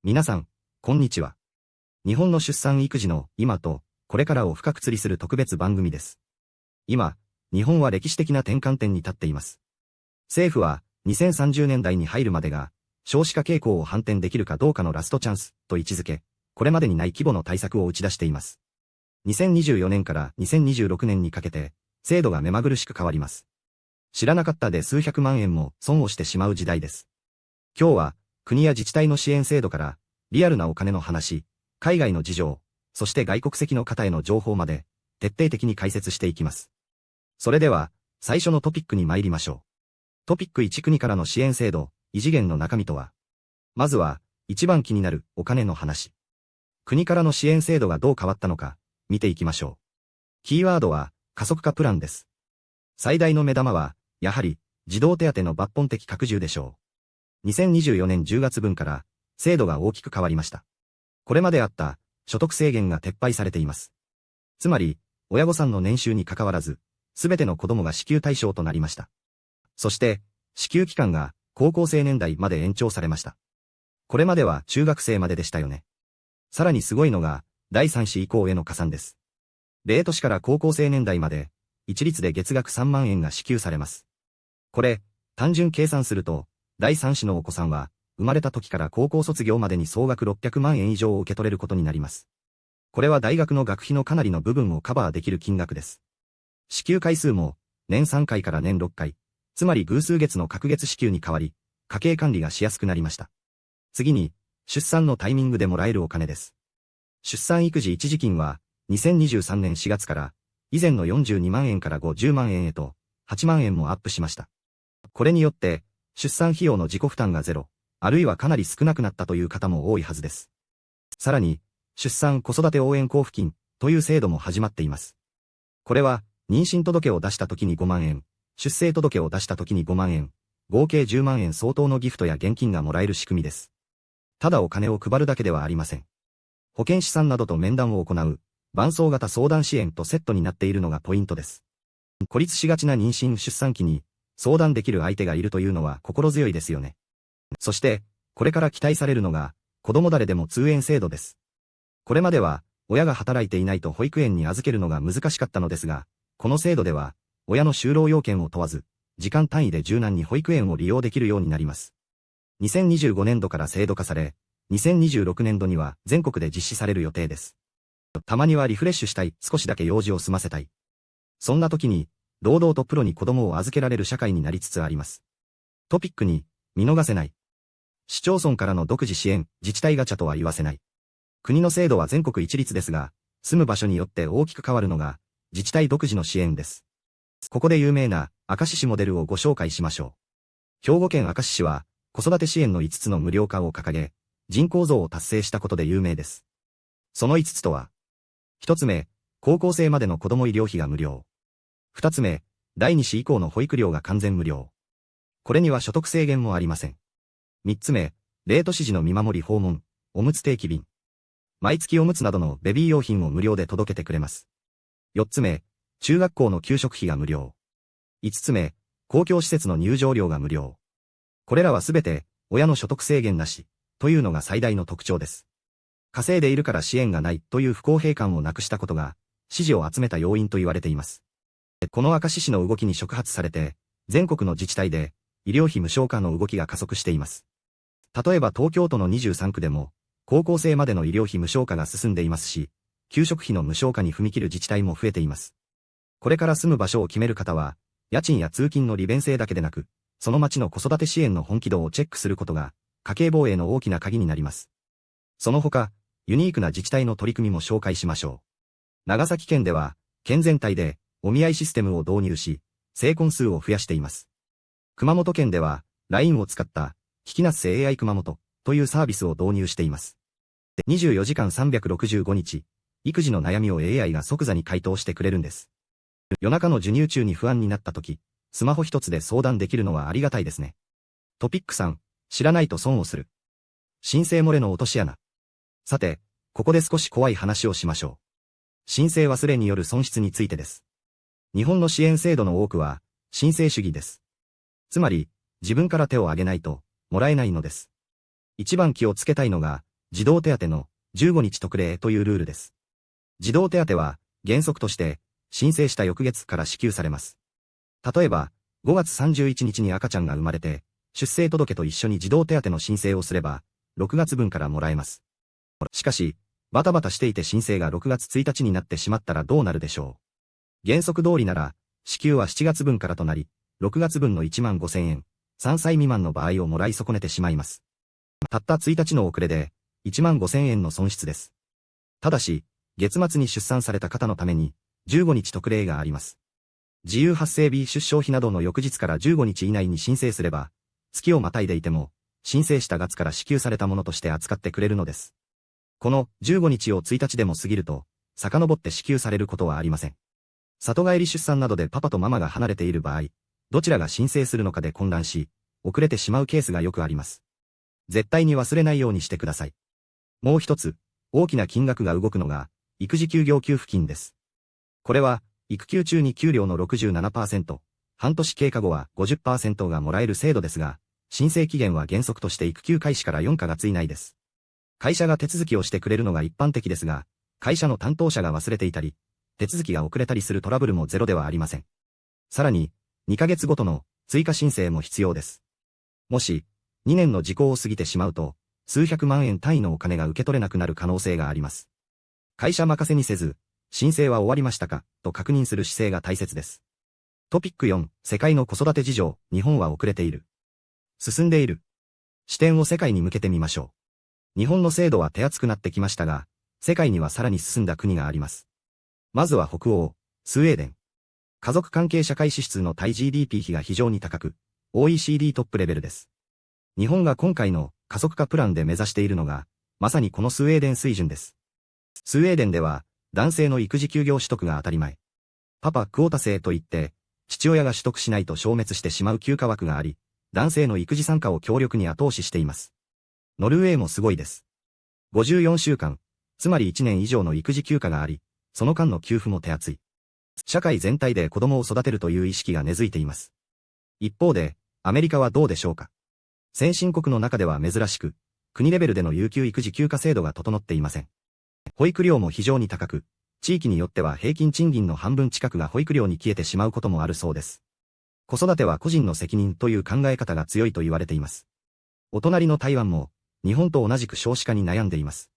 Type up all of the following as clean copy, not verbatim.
皆さん、こんにちは。日本の出産育児の今とこれからを深く釣りする特別番組です。今、日本は歴史的な転換点に立っています。政府は2030年代に入るまでが少子化傾向を反転できるかどうかのラストチャンスと位置づけ、これまでにない規模の対策を打ち出しています。2024年から2026年にかけて制度が目まぐるしく変わります。知らなかったで数百万円も損をしてしまう時代です。今日は国や自治体の支援制度からリアルなお金の話、海外の事情、そして外国籍の方への情報まで徹底的に解説していきます。それでは最初のトピックに参りましょう。トピック1、国からの支援制度、異次元の中身とは。まずは一番気になるお金の話。国からの支援制度がどう変わったのか見ていきましょう。キーワードは加速化プランです。最大の目玉はやはり児童手当の抜本的拡充でしょう。2024年10月分から制度が大きく変わりました。これまであった所得制限が撤廃されています。つまり、親御さんの年収に関わらず、すべての子供が支給対象となりました。そして、支給期間が高校生年代まで延長されました。これまでは中学生まででしたよね。さらにすごいのが、第3子以降への加算です。0年から高校生年代まで、一律で月額3万円が支給されます。これ、単純計算すると、第3子のお子さんは、生まれた時から高校卒業までに総額600万円以上を受け取れることになります。これは大学の学費のかなりの部分をカバーできる金額です。支給回数も、年3回から年6回、つまり偶数月の隔月支給に変わり、家計管理がしやすくなりました。次に、出産のタイミングでもらえるお金です。出産育児一時金は、2023年4月から、以前の42万円から50万円へと、8万円もアップしました。これによって、出産費用の自己負担がゼロ、あるいはかなり少なくなったという方も多いはずです。さらに、出産子育て応援交付金という制度も始まっています。これは、妊娠届を出した時に5万円、出生届を出した時に5万円、合計10万円相当のギフトや現金がもらえる仕組みです。ただお金を配るだけではありません。保健師さんなどと面談を行う、伴走型相談支援とセットになっているのがポイントです。孤立しがちな妊娠出産期に、相談できる相手がいるというのは心強いですよね。そして、これから期待されるのが、子供誰でも通園制度です。これまでは、親が働いていないと保育園に預けるのが難しかったのですが、この制度では、親の就労要件を問わず、時間単位で柔軟に保育園を利用できるようになります。2025年度から制度化され、2026年度には全国で実施される予定です。たまにはリフレッシュしたい、少しだけ用事を済ませたい。そんな時に、堂々とプロに子供を預けられる社会になりつつあります。トピックに、見逃せない。市町村からの独自支援、自治体ガチャとは言わせない。国の制度は全国一律ですが、住む場所によって大きく変わるのが、自治体独自の支援です。ここで有名な、明石市モデルをご紹介しましょう。兵庫県明石市は、子育て支援の5つの無料化を掲げ、人口増を達成したことで有名です。その5つとは、1つ目、高校生までの子供医療費が無料。2つ目、第2子以降の保育料が完全無料。これには所得制限もありません。3つ目、0年児の見守り訪問、おむつ定期便。毎月おむつなどのベビー用品を無料で届けてくれます。4つ目、中学校の給食費が無料。5つ目、公共施設の入場料が無料。これらはすべて、親の所得制限なし、というのが最大の特徴です。稼いでいるから支援がないという不公平感をなくしたことが、支持を集めた要因と言われています。この明石市の動きに触発されて、全国の自治体で、医療費無償化の動きが加速しています。例えば東京都の23区でも、高校生までの医療費無償化が進んでいますし、給食費の無償化に踏み切る自治体も増えています。これから住む場所を決める方は、家賃や通勤の利便性だけでなく、その町の子育て支援の本気度をチェックすることが、家計防衛の大きな鍵になります。その他、ユニークな自治体の取り組みも紹介しましょう。長崎県では、県全体で、お見合いシステムを導入し、成婚数を増やしています。熊本県では、LINE を使った、聞きなっせ AI 熊本というサービスを導入しています。24時間365日、育児の悩みを AI が即座に回答してくれるんです。夜中の授乳中に不安になった時、スマホ一つで相談できるのはありがたいですね。トピック3、知らないと損をする。申請漏れの落とし穴。さて、ここで少し怖い話をしましょう。申請忘れによる損失についてです。日本の支援制度の多くは、申請主義です。つまり、自分から手を挙げないと、もらえないのです。一番気をつけたいのが、児童手当の15日特例というルールです。児童手当は原則として申請した翌月から支給されます。例えば、5月31日に赤ちゃんが生まれて、出生届と一緒に児童手当の申請をすれば、6月分からもらえます。しかし、バタバタしていて申請が6月1日になってしまったらどうなるでしょう。原則通りなら、支給は7月分からとなり、6月分の1万5000円、3歳未満の場合をもらい損ねてしまいます。たった1日の遅れで、1万5000円の損失です。ただし、月末に出産された方のために、15日特例があります。自由発生日出生日などの翌日から15日以内に申請すれば、月をまたいでいても、申請した月から支給されたものとして扱ってくれるのです。この15日を1日でも過ぎると、遡って支給されることはありません。里帰り出産などでパパとママが離れている場合、どちらが申請するのかで混乱し、遅れてしまうケースがよくあります。絶対に忘れないようにしてください。もう一つ、大きな金額が動くのが、育児休業給付金です。これは、育休中に給料の 67%、半年経過後は 50% がもらえる制度ですが、申請期限は原則として育休開始から4ヶ月以内です。会社が手続きをしてくれるのが一般的ですが、会社の担当者が忘れていたり、手続きが遅れたりするトラブルもゼロではありません。さらに、2ヶ月ごとの追加申請も必要です。もし、2年の時効を過ぎてしまうと、数百万円単位のお金が受け取れなくなる可能性があります。会社任せにせず、申請は終わりましたかと確認する姿勢が大切です。トピック4、世界の子育て事情、日本は遅れている。進んでいる。視点を世界に向けてみましょう。日本の制度は手厚くなってきましたが、世界にはさらに進んだ国があります。まずは北欧、スウェーデン。家族関係社会支出の対 GDP 比が非常に高く、OECD トップレベルです。日本が今回の加速化プランで目指しているのが、まさにこのスウェーデン水準です。スウェーデンでは、男性の育児休業取得が当たり前。パパクオータ制といって、父親が取得しないと消滅してしまう休暇枠があり、男性の育児参加を強力に後押ししています。ノルウェーもすごいです。54週間、つまり1年以上の育児休暇があり、その間の給付も手厚い。社会全体で子供を育てるという意識が根付いています。一方で、アメリカはどうでしょうか。先進国の中では珍しく、国レベルでの有給育児休暇制度が整っていません。保育料も非常に高く、地域によっては平均賃金の半分近くが保育料に消えてしまうこともあるそうです。子育ては個人の責任という考え方が強いと言われています。お隣の台湾も、日本と同じく少子化に悩んでいます。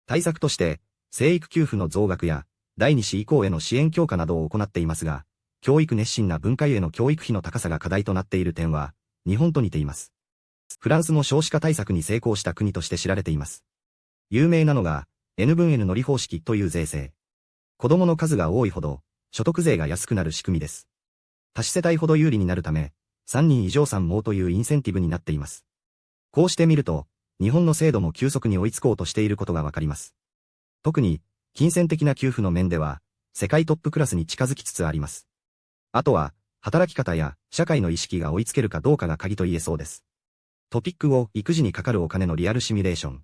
対策として、生育給付の増額や、第2子以降への支援強化などを行っていますが、教育熱心な文化への教育費の高さが課題となっている点は、日本と似ています。フランスも少子化対策に成功した国として知られています。有名なのが、N 分 N 乗り方式という税制。子供の数が多いほど、所得税が安くなる仕組みです。多子世帯ほど有利になるため、3人以上産もというインセンティブになっています。こうしてみると、日本の制度も急速に追いつこうとしていることがわかります。特に、金銭的な給付の面では、世界トップクラスに近づきつつあります。あとは、働き方や社会の意識が追いつけるかどうかが鍵と言えそうです。トピック5、育児にかかるお金のリアルシミュレーション。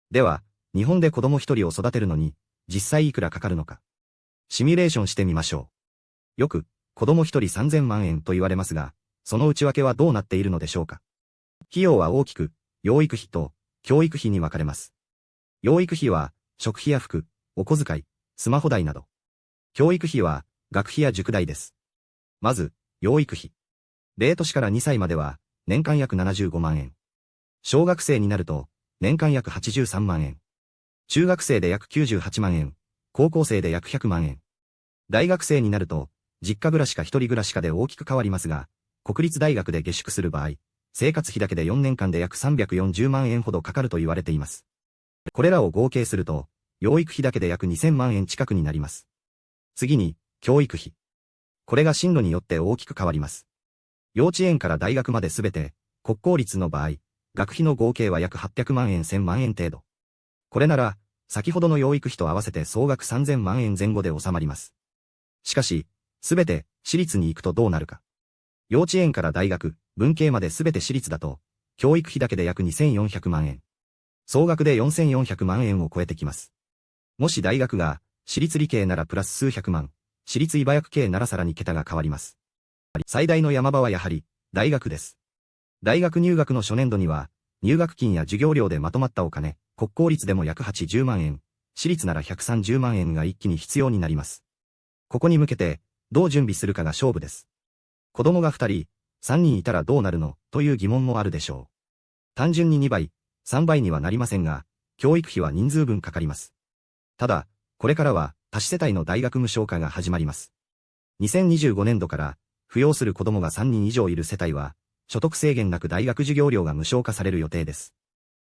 では、日本で子供一人を育てるのに、実際いくらかかるのか。シミュレーションしてみましょう。よく、子供一人3000万円と言われますが、その内訳はどうなっているのでしょうか。費用は大きく、養育費と教育費に分かれます。養育費は、食費や服、お小遣い、スマホ代など。教育費は、学費や塾代です。まず、養育費。0歳から2歳までは、年間約75万円。小学生になると、年間約83万円。中学生で約98万円。高校生で約100万円。大学生になると、実家暮らしか一人暮らしかで大きく変わりますが、国立大学で下宿する場合、生活費だけで4年間で約340万円ほどかかると言われています。これらを合計すると、養育費だけで約2000万円近くになります。次に、教育費。これが進路によって大きく変わります。幼稚園から大学まですべて、国公立の場合、学費の合計は約800万円1000万円程度。これなら、先ほどの養育費と合わせて総額3000万円前後で収まります。しかし、すべて私立に行くとどうなるか。幼稚園から大学、文系まですべて私立だと、教育費だけで約2400万円。総額で4400万円を超えてきます。もし大学が、私立理系ならプラス数百万、私立医科薬系ならさらに桁が変わります。最大の山場はやはり、大学です。大学入学の初年度には、入学金や授業料でまとまったお金、国公立でも約80万円、私立なら130万円が一気に必要になります。ここに向けて、どう準備するかが勝負です。子供が2人、3人いたらどうなるのという疑問もあるでしょう。単純に2倍、3倍にはなりませんが、教育費は人数分かかります。ただ、これからは多子世帯の大学無償化が始まります。2025年度から、扶養する子供が3人以上いる世帯は、所得制限なく大学授業料が無償化される予定です。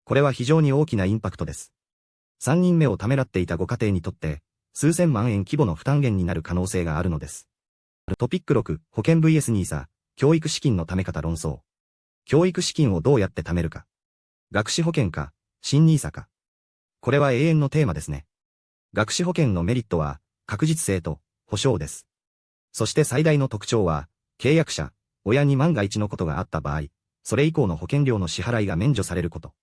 これは非常に大きなインパクトです。3人目をためらっていたご家庭にとって、数千万円規模の負担減になる可能性があるのです。トピック6、保険 vs ニーサ、教育資金の貯め方論争。教育資金をどうやって貯めるか。学資保険か、新ニーサか。これは永遠のテーマですね。学資保険のメリットは、確実性と保証です。そして最大の特徴は、契約者、親に万が一のことがあった場合、それ以降の保険料の支払いが免除されること。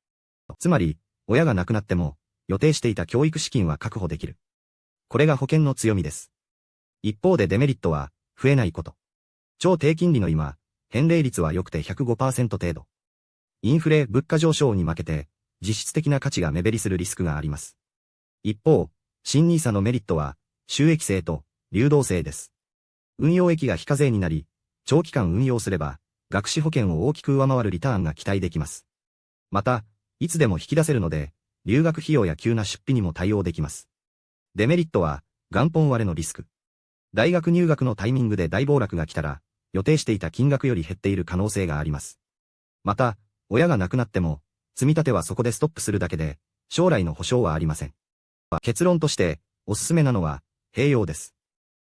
つまり、親が亡くなっても、予定していた教育資金は確保できる。これが保険の強みです。一方でデメリットは、増えないこと。超低金利の今、返礼率は良くて 105% 程度。インフレ、物価上昇に負けて、実質的な価値が目減りするリスクがあります。一方、新ニーサのメリットは、収益性と流動性です。運用益が非課税になり、長期間運用すれば、学資保険を大きく上回るリターンが期待できます。また、いつでも引き出せるので、留学費用や急な出費にも対応できます。デメリットは、元本割れのリスク。大学入学のタイミングで大暴落が来たら、予定していた金額より減っている可能性があります。また、親が亡くなっても、積み立てはそこでストップするだけで、将来の保証はありません。結論として、おすすめなのは、併用です。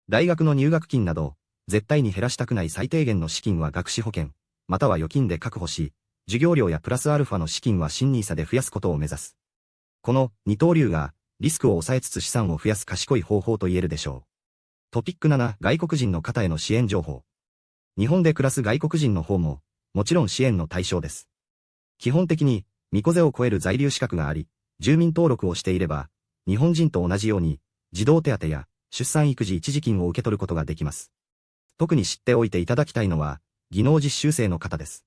大学の入学金など、絶対に減らしたくない最低限の資金は学資保険、または預金で確保し、授業料やプラスアルファの資金は新ニーサで増やすことを目指す。この二刀流が、リスクを抑えつつ資産を増やす賢い方法と言えるでしょう。トピック7、外国人の方への支援情報。日本で暮らす外国人の方も、もちろん支援の対象です。基本的に、御子税を超える在留資格があり、住民登録をしていれば、日本人と同じように、児童手当や出産育児一時金を受け取ることができます。特に知っておいていただきたいのは、技能実習生の方です。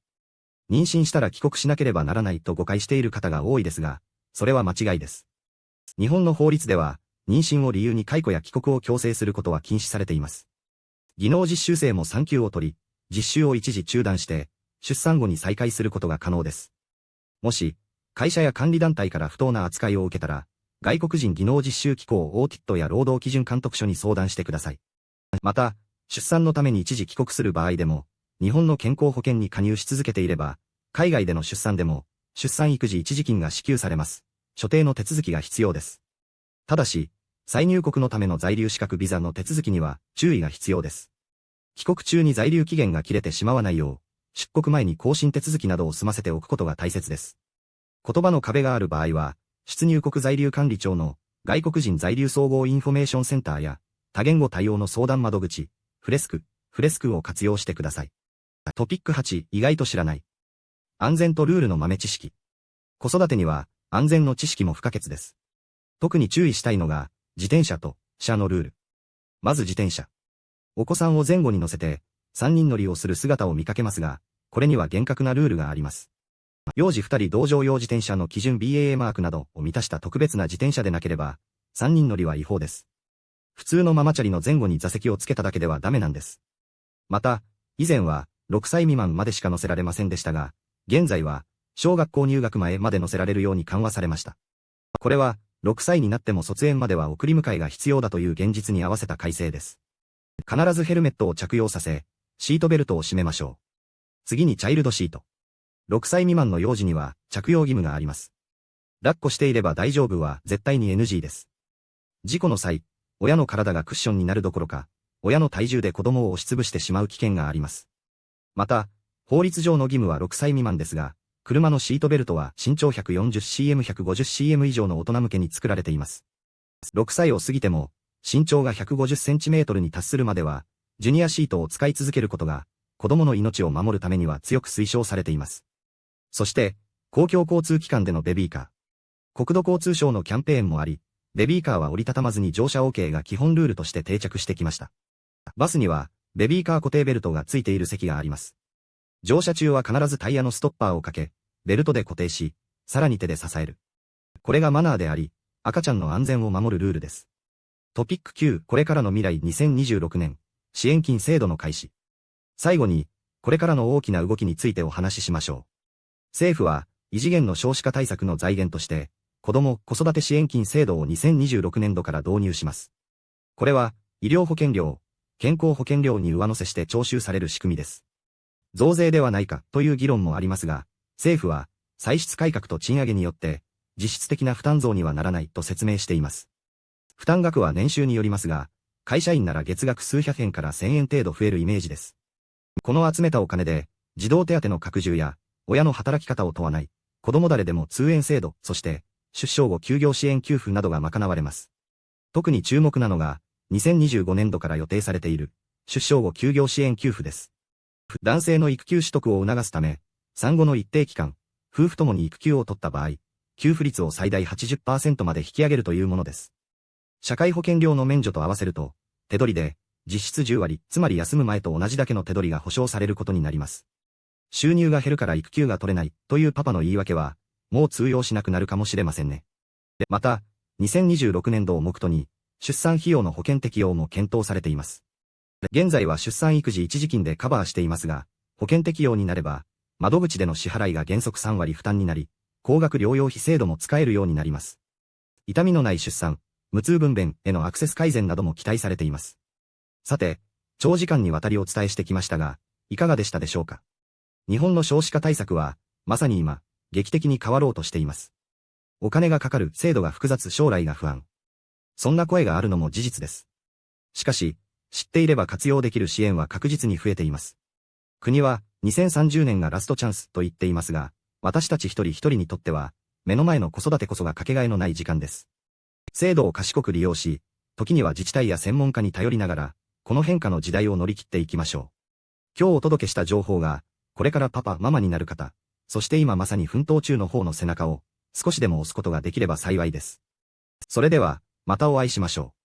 妊娠したら帰国しなければならないと誤解している方が多いですが、それは間違いです。日本の法律では、妊娠を理由に解雇や帰国を強制することは禁止されています。技能実習生も産休を取り、実習を一時中断して、出産後に再開することが可能です。もし、会社や管理団体から不当な扱いを受けたら、外国人技能実習機構オーティットや労働基準監督署に相談してください。また、出産のために一時帰国する場合でも、日本の健康保険に加入し続けていれば、海外での出産でも、出産育児一時金が支給されます。所定の手続きが必要です。ただし、再入国のための在留資格ビザの手続きには注意が必要です。帰国中に在留期限が切れてしまわないよう、出国前に更新手続きなどを済ませておくことが大切です。言葉の壁がある場合は、出入国在留管理庁の外国人在留総合インフォメーションセンターや多言語対応の相談窓口、フレスクを活用してください。トピック8、意外と知らない。安全とルールの豆知識。子育てには安全の知識も不可欠です。特に注意したいのが、自転車と車のルール。まず自転車。お子さんを前後に乗せて、3人乗りをする姿を見かけますが、これには厳格なルールがあります。幼児2人同乗用自転車の基準 BAA マークなどを満たした特別な自転車でなければ、3人乗りは違法です。普通のママチャリの前後に座席をつけただけではダメなんです。また、以前は6歳未満までしか乗せられませんでしたが、現在は小学校入学前まで乗せられるように緩和されました。これは、6歳になっても卒園までは送り迎えが必要だという現実に合わせた改正です。必ずヘルメットを着用させ、シートベルトを締めましょう。次にチャイルドシート。6歳未満の幼児には着用義務があります。抱っこしていれば大丈夫は絶対に NG です。事故の際、親の体がクッションになるどころか、親の体重で子供を押しつぶしてしまう危険があります。また、法律上の義務は6歳未満ですが、車のシートベルトは身長 140cm、150cm 以上の大人向けに作られています。6歳を過ぎても、身長が 150cm に達するまでは、ジュニアシートを使い続けることが、子供の命を守るためには強く推奨されています。そして、公共交通機関でのベビーカー。国土交通省のキャンペーンもあり、ベビーカーは折りたたまずに乗車 OK が基本ルールとして定着してきました。バスには、ベビーカー固定ベルトがついている席があります。乗車中は必ずタイヤのストッパーをかけ、ベルトで固定し、さらに手で支える。これがマナーであり、赤ちゃんの安全を守るルールです。トピック9、これからの未来2026年、支援金制度の開始。最後に、これからの大きな動きについてお話ししましょう。政府は、異次元の少子化対策の財源として、子ども・子育て支援金制度を2026年度から導入します。これは、医療保険料、健康保険料に上乗せして徴収される仕組みです。増税ではないかという議論もありますが、政府は、歳出改革と賃上げによって、実質的な負担増にはならないと説明しています。負担額は年収によりますが、会社員なら月額数百円から1000円程度増えるイメージです。この集めたお金で、児童手当の拡充や、親の働き方を問わない、子供誰でも通園制度、そして、出生後休業支援給付などが賄われます。特に注目なのが、2025年度から予定されている、出生後休業支援給付です。男性の育休取得を促すため、産後の一定期間、夫婦ともに育休を取った場合、給付率を最大 80% まで引き上げるというものです。社会保険料の免除と合わせると、手取りで、実質10割、つまり休む前と同じだけの手取りが保証されることになります。収入が減るから育休が取れないというパパの言い訳は、もう通用しなくなるかもしれませんね。また、2026年度を目途に、出産費用の保険適用も検討されています。現在は出産育児一時金でカバーしていますが、保険適用になれば、窓口での支払いが原則3割負担になり、高額療養費制度も使えるようになります。痛みのない出産、無痛分娩へのアクセス改善なども期待されています。さて、長時間にわたりお伝えしてきましたが、いかがでしたでしょうか。日本の少子化対策は、まさに今、劇的に変わろうとしています。お金がかかる、制度が複雑、将来が不安。そんな声があるのも事実です。しかし、知っていれば活用できる支援は確実に増えています。国は、2030年がラストチャンスと言っていますが、私たち一人一人にとっては、目の前の子育てこそがかけがえのない時間です。制度を賢く利用し、時には自治体や専門家に頼りながら、この変化の時代を乗り切っていきましょう。今日お届けした情報が、これからパパ、ママになる方、そして今まさに奮闘中の方の背中を、少しでも押すことができれば幸いです。それでは、またお会いしましょう。